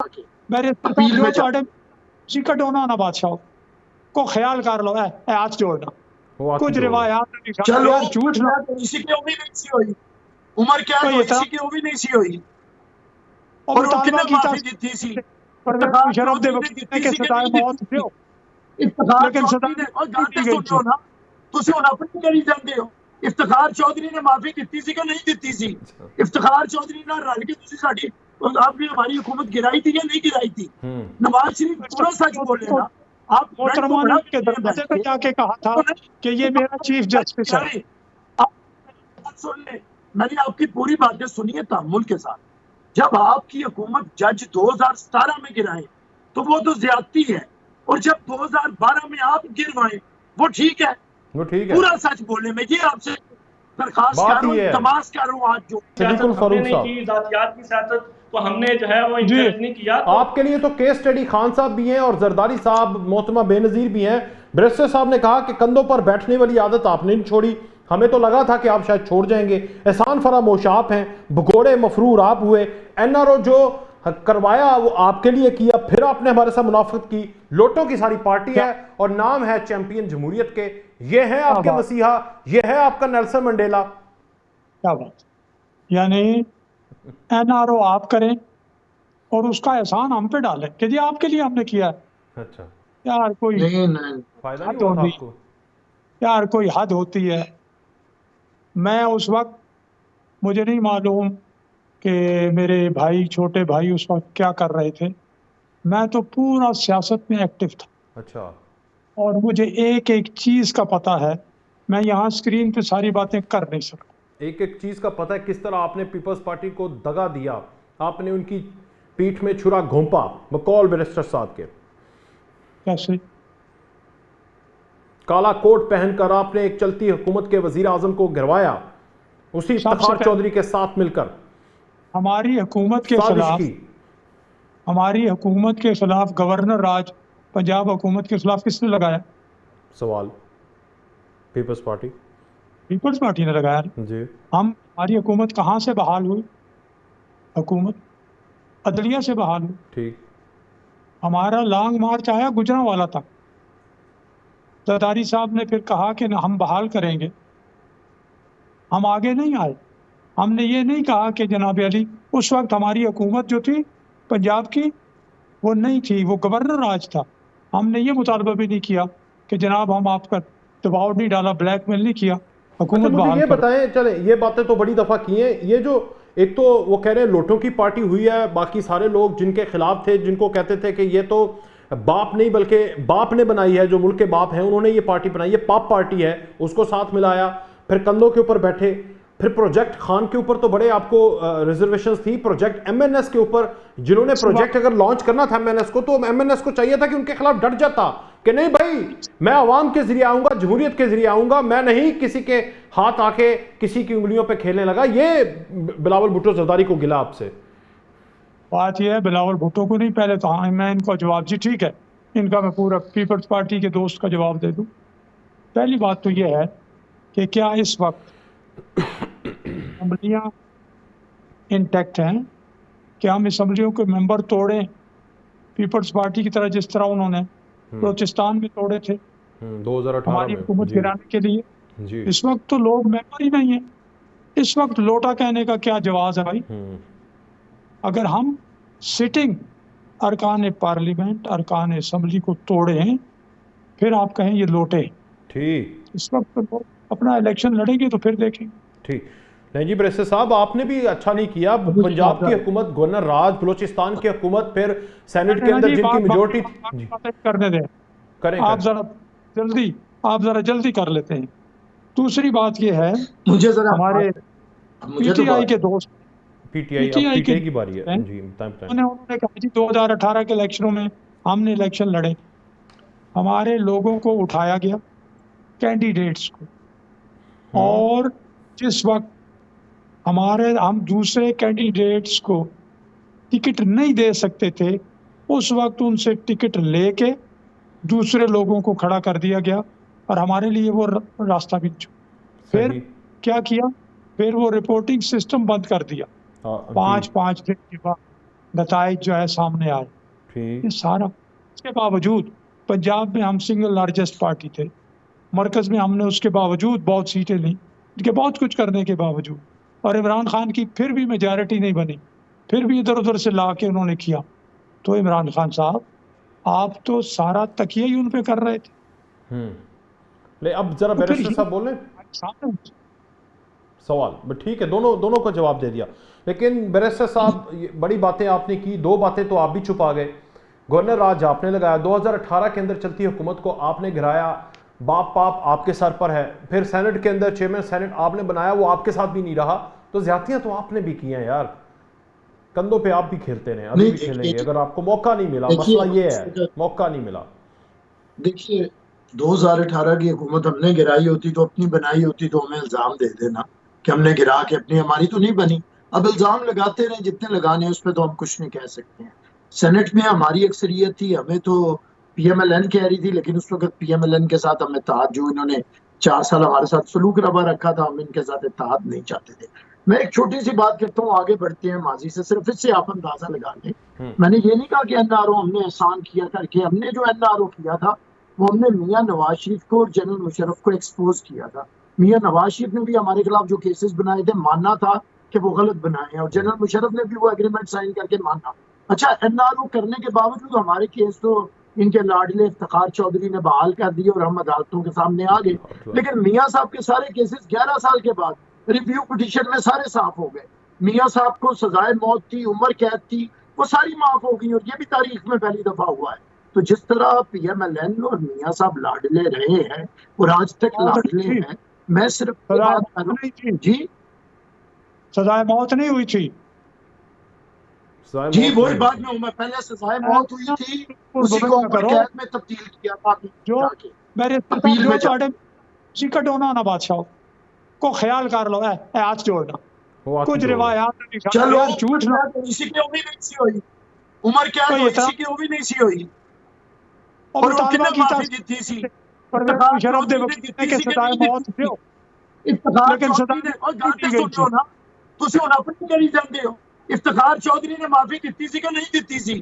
मेरे अपील में ਤੁਹਾਡੇ ਸਿਕਟ ਹੋਣਾ ਨਾ बादशाह को ख्याल कर लो है हाथ जोड़ना कुछ रिवायात चलो यार झूठ ना इसी की भी नहीं सी हुई उम्र क्या कोई इसी की भी नहीं सी हुई और वो मुतालबा किन्ने कीता माफी दी सी परवेज़ मुशर्रफ दे चौधरी ने वकील दी के सी कि सजाए नहीं मौत दी दियो इफ्तिखार लेकिन चौधरी सजा ने और गल दी तो गई सुनो ना ਤੁਸੀਂ ਹੁਣ ਆਪਣੀ ਕਰੀ ਜਾਂਦੇ ਹੋ ਇਫਤਖਾਰ ਚੌਧਰੀ ਨੇ ਮਾਫੀ ਦਿੱਤੀ ਸੀ ਕਿ ਨਹੀਂ ਦਿੱਤੀ ਸੀ इफ्तिखार चौधरी ਨਾਲ रल के ਤੁਸੀਂ ਸਾਡੀ आपने हमारी हुकूमत गिराई थी या नहीं गिराई थी नवाज शरीफ पूरा सच बोले ना आप मोहतरमा ने के दरवाजे पे जाके कहा था कि ये मेरा चीफ जस्टिस है सुन ले मैंने आपकी पूरी बातें सुनी है तामुल के साथ जब आपकी हुकूमत जज 2017 में गिराए तो वो तो ज्यादती है और जब 2012 में आप गिरवाए वो ठीक है पूरा सच बोलने में ये आपसे दरखास्त कर रहा हूँ तमाश कर रहा हूँ आज जो हमने नहीं की जातियात की सियासत तो हमने जो है वो इंकरेज नहीं किया आपके लिए तो केस स्टडी खान साहब भी हैं और जरदारी साहब मोहतरमा बेनजीर भी हैं बैरिस्टर साहब ने कहा कि कंधों पर बैठने वाली आदत आपने नहीं छोड़ी हमें तो लगा था कि आप शायद छोड़ जाएंगे एहसान फरामोश आप हैं भगोड़े मफरूर आप हुए एनआरओ जो करवाया वो आपके लिए किया फिर आपने हमारे साथ मुनाफत की लोटों की सारी पार्टी है और नाम है चैंपियन जमहूरियत के ये है आपके मसीहा ये है आपका नेल्सन मंडेला क्या बात यानी एनआरओ आप करें और उसका एहसान हम पे डालें कि जी आपके लिए हमने किया है अच्छा यार कोई फायदा नहीं हुआ था आपको यार कोई हद होती है मैं उस वक्त मुझे नहीं मालूम कि मेरे भाई छोटे भाई उस वक्त क्या कर रहे थे मैं तो पूरा सियासत में एक्टिव था अच्छा और मुझे एक एक चीज़ का पता है मैं यहाँ स्क्रीन पे सारी बातें कर नहीं सकता एक एक चीज़ का पता है किस तरह आपने पीपल्स पार्टी को दगा दिया आपने उनकी पीठ में छुरा घोंपा बकौल बैरिस्टर साहब के कैसे काला कोट पहनकर आपने एक चलती हुकूमत के वजीर आजम को गिरवाया उसी इफ्तिखार चौधरी के साथ मिलकर हमारी हुकूमत के खिलाफ हमारी हुकूमत के खिलाफ गवर्नर राज पंजाब हुकूमत के खिलाफ किसने लगाया सवाल पीपल्स पार्टी ने लगाया जी हमारी हुकूमत कहाँ से बहाल हुई हुकूमत अदलिया से बहाल हुई ठीक हमारा लॉन्ग मार्च आया गुजरांवाला तक जरदारी साहब ने फिर कहा कि हम बहाल करेंगे हम आगे नहीं आए हमने ये नहीं कहा कि जनाब अली उस वक्त हमारी हुकूमत जो थी पंजाब की वो नहीं थी वो गवर्नर राज था हमने ये मुतालबा भी नहीं किया कि जनाब हम आप पर दबाव नहीं डाला ब्लैकमेल नहीं किया हुकूमत मुझे ये बताएं चले ये बातें तो बड़ी दफ़ा की हैं ये जो एक तो वो कह रहे हैं लोटों की पार्टी हुई है बाकी सारे लोग जिनके खिलाफ थे जिनको कहते थे कि ये तो बाप नहीं बल्कि बाप ने बनाई है जो मुल्क के बाप हैं उन्होंने ये पार्टी बनाई है पाप पार्टी है उसको साथ मिलाया फिर कंधों के ऊपर बैठे फिर प्रोजेक्ट खान के ऊपर तो बड़े आपको रिजर्वेशंस थी प्रोजेक्ट एमएनएस के ऊपर जिन्होंने प्रोजेक्ट अगर लॉन्च करना था एमएनएस को तो एमएनएस को चाहिए था कि उनके खिलाफ डट जाता कि नहीं भाई मैं आवाम के जरिए आऊंगा जमहूरियत के जरिए आऊंगा मैं नहीं किसी के हाथ आके किसी की उंगलियों पे खेलने लगा ये बिलावल भुट्टो जरदारी को गिला आपसे बात यह है बिलावल भुट्टो को नहीं पहले तो हाँ मैं इनको जवाब जी ठीक है इनका मैं पूरा पीपल्स पार्टी के दोस्त का जवाब दे दूं पहली बात तो यह है कि क्या इस वक्त असम्बलियाँ इंटैक्ट हैं कि हम असम्बलियों के मेंबर तोड़ें पीपल्स पार्टी की तरह जिस तरह उन्होंने बलोचिस्तान में तोड़े थे 2018 हमारी हुकूमत गिराने के लिए जी। इस वक्त तो लोग मेंबर ही नहीं है इस वक्त लोटा कहने का क्या जवाब है भाई अगर हम सिटिंग अरकान पार्लियामेंट अरकान असम्बली को तोड़े हैं फिर आप कहें ये लोटे ठीक इस वक्त तो लोग अपना इलेक्शन लड़ेंगे तो फिर देखेंगे ठीक नहीं जी बैरिस्टर साहब आपने भी अच्छा नहीं किया पंजाब की हुकूमत गवर्नर राज बलोचिस्तान की हुकूमत फिर सेनेट के अंदर जिनकी मेजोरिटी करने दें करें आप जरा जल्दी कर लेते हैं दूसरी बात ये है मुझे जरा हमारे पीटीआई के दोस्त पीटीआई की बारी है जी उन्होंने कहा जी 2018 के इलेक्शनों में हमने इलेक्शन लड़े हमारे लोगों को उठाया गया कैंडिडेट्स को और जिस वक्त हम दूसरे कैंडिडेट्स को टिकट नहीं दे सकते थे उस वक्त उनसे टिकट लेके दूसरे लोगों को खड़ा कर दिया गया और हमारे लिए वो रास्ता भी फिर क्या किया फिर वो रिपोर्टिंग सिस्टम बंद कर दिया 5 दिन के बाद नताइज जो है सामने आए। ठीक। ये सारा इसके बावजूद पंजाब में हम सिंगल लार्जेस्ट पार्टी थे, मरकज में हमने उसके बावजूद बहुत सीटें ली, इनके बहुत कुछ करने के बावजूद, और इमरान खान की फिर भी मेजॉरिटी नहीं बनी, फिर भी इधर उधर से ला के उन्होंने किया। तो इमरान खान साहब, आप तो सारा तकिया ही उन पे कर रहे थे। ले अब जरा तो फिर बैरिस्टर साहब बोलें सामने सवाल। ठीक है, दोनों को जवाब दे दिया, लेकिन बैरिस्टर साहब ये बड़ी बातें आपने की, दो बातें तो आप भी छुपा गए। गवर्नर राज आपने लगाया, 2018 के अंदर चलती हुकूमत को आपने गिराया, बाप पाप आपके सर पर है। फिर सेनेट के अंदर चेयरमैन सेनेट आपने बनाया, वो आपके साथ भी नहीं रहा। तो ज्यादतियां तो आपने भी की हैं यार, कंधों पे आप भी खेलते रहे, अभी भी खेलेंगे अगर आपको मौका नहीं मिला। मसला ये है, मौका नहीं मिला। देखिए, 2018 की हुकूमत हमने गिराई होती तो अपनी बनाई होती तो हमें इल्जाम दे देना कि हमने गिरा के अपनी, हमारी तो नहीं बनी। अब इल्जाम लगाते रहे जितने लगाने हैं, उस पर तो हम कुछ नहीं कह सकते हैं। सेनेट में हमारी अक्सरियत थी, हमें तो पीएमएलएन कह रही थी, लेकिन उस वक्त पीएमएलएन के साथ हमें इत्तेहाद, जो इन्होंने 4 साल हमारे साथ सलूक रवा रखा था, हम इनके साथ इत्तेहाद नहीं चाहते थे। मैं एक छोटी सी बात करता हूँ, आगे बढ़ते हैं माजी से, सिर्फ इससे आप अंदाजा लगा लें। मैंने ये नहीं कहा कि एनआरओ हमने एहसान किया करके, हमने जो एनआरओ किया था वो हमने मियां नवाज शरीफ को और जनरल मुशर्रफ को एक्सपोज किया था। मियां नवाज शरीफ ने भी हमारे खिलाफ जो केसेस बनाए थे मानना था कि वो गलत बनाए हैं, और जनरल मुशर्रफ ने भी वो एग्रीमेंट साइन करके माना। अच्छा, एनआरओ करने के बावजूद हमारे केस तो इनके लाडले इफ्तिखार चौधरी ने बहाल कर दिए और हम अदालतों के सामने आ गए। लेकिन मियां साहब के सारे केसेस 11 साल के बाद रिव्यू पिटीशन में सारे साफ हो गए। मियां साहब को सजाए मौत थी, उम्र कैद थी, वो सारी माफ हो गई, और ये भी तारीख में पहली दफा हुआ है। तो जिस तरह पीएमएलएन और मियां साहब लाडले रहे हैं और आज तक लाडले हैं, मैं सिर्फ बात कर रहा हूं जी, सजाए मौत नहीं हुई थी जी, वही बात में हूं मैं। पहले सजाए मौत हुई थी, उसी को उम्र कैद में तब्दील किया था जो मेरे अपील में उसी का डोना ना बादशाह को ख्याल कर लो, आज जोड़ना कुछ रिवायात चलो, झूठ ना इसी की भी नहीं सी हुई, उम्र कैद इसी की भी नहीं सी हुई, और वो कितने माफी दी थी सी शरफ दे के सजाए मौत दियो, लेकिन चौधरी ने और गाते सुनो ना, ਤੁਸੀਂ ਹੁਣ ਆਪਣੀ ਕਰੀ ਜਾਂਦੇ ਹੋ। इफ्तिखार चौधरी ने माफी दी सी कि नहीं दी सी?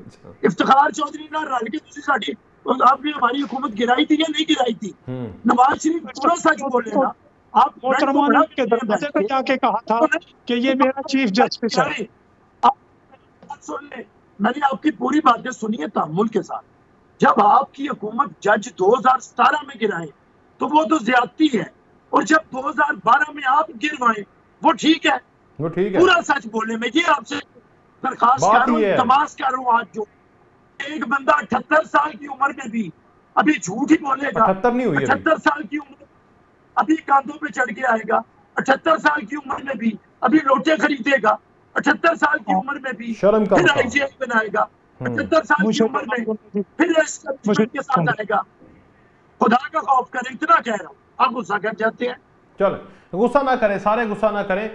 इफ्तिखार चौधरी ਨਾਲ रल के ਤੁਸੀਂ ਸਾਡੀ, आपने हमारी हुकूमत गिराई थी या नहीं गिराई थी? नवाज शरीफ पूरा सच बोले ना। आप मोहतरमा के दरवाजे पे जाके कहा था कि ये मेरा चीफ जस्टिस है। सुन ले, मैंने आपकी पूरी बातें सुनी है तामुल के साथ। जब आपकी हुकूमत जज 2017 में गिराए तो वो तो ज्यादती है, और जब 2012 में आप गिरवाए वो ठीक है, वो ठीक है। पूरा सच बोलने में। ये आपसे दरखास्त कर रहा हूँ, तमाश कर रहा हूँ। आज जो एक बंदा 78 साल की उम्र में भी अभी झूठ ही बोलेगा, 78 नहीं हुई, 78 साल की उम्र अभी कांधों पे चढ़ के आएगा, 78 साल की उम्र में भी अभी लोटे खरीदेगा, 78 साल की उम्र में भी फिर आईजीआई बनाएगा, 78 साल की उम्र में फिर के साथ आएगा। खुदा का खौफ करें, इतना कह रहा हूँ। आप गुस्सा कर जाते हैं। चलो गुस्सा ना करें, सारे गुस्सा ना करें।